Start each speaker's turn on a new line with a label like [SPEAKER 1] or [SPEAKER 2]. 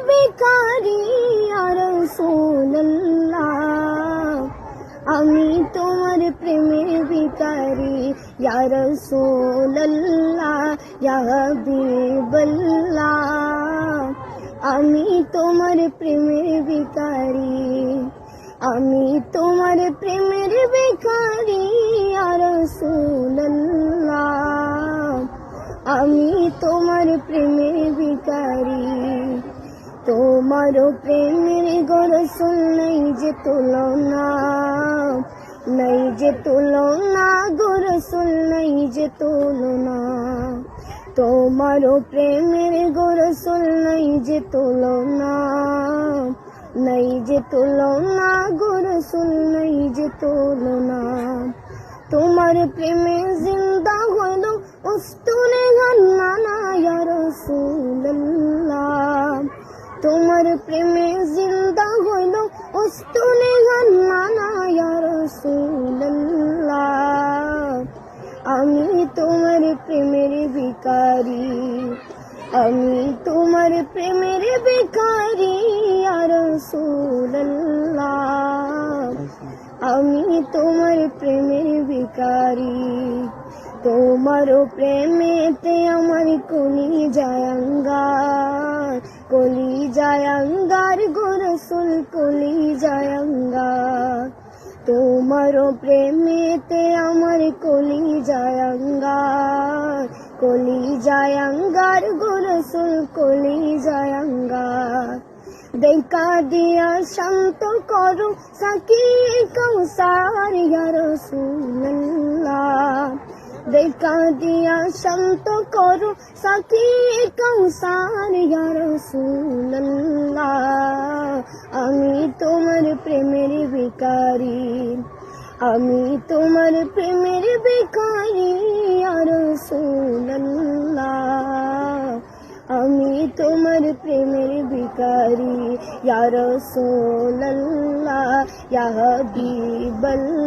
[SPEAKER 1] ভিখারি ইয়া রাসূলুল্লাহ, আমি তোমার প্রেমের ভিখারি ইয়া রাসূলুল্লাহ, ইয়া হাবিবাল্লাহ, আমি তোমার প্রেমের ভিখারি, আমি তোমার প্রেমের ভিখারি ইয়া রাসূলুল্লাহ, আমি তোমার প্রেমের ভিখারি। তোমার প্রেমের গো রাসূল নাই যে তুলনা, নাই যে তুলনা গো রাসূল নাই যে তুলনা, তোমার প্রেমের গো রাসূল নাই যে তুলনা, নাই যে তুলনা গো রাসূল নাই যে তুলনা। তোমার প্রেমে জিন্দা হইল উস্তুনে গান্নানা ইয়া রাসূলুল্লাহ, তোমার প্রেমে জিন্দা হইল উস্তুনে গান্নানা ইয়া রাসূলুল্লাহ, আমি তোমার প্রেমের ভিখারি, আমি তোমার প্রেমের ভিখারি ইয়া রাসূলুল্লাহ, আমি তোমার প্রেমের ভিখারি। তোমার প্রেমেতে আমার কলি জায়াঙ্গার, কলি জায়াঙ্গার গো রাসূল কলি জায়াঙ্গার, তোমার প্রেমেতে আমার কলি জায়াঙ্গার, কলি জায়াঙ্গার গো রাসূল কলি জায়াঙ্গার। দেখা দিয়া শান্ত করো সাকিয়ে কাউসার ইয়া রাসূলুল্লাহ, দেখা দিয়া শান্ত করো সাকিয়ে কাউসার ইয়া রাসূলুল্লাহ, আমি তোমার প্রেমের ভিখারি, আমি তোমার প্রেমের ভিখারি ইয়া রাসূলুল্লাহ, আমি তোমার প্রেমের ভিখারি ইয়া রাসূলুল্লাহ, ইয়া হাবিবাল্লাহ।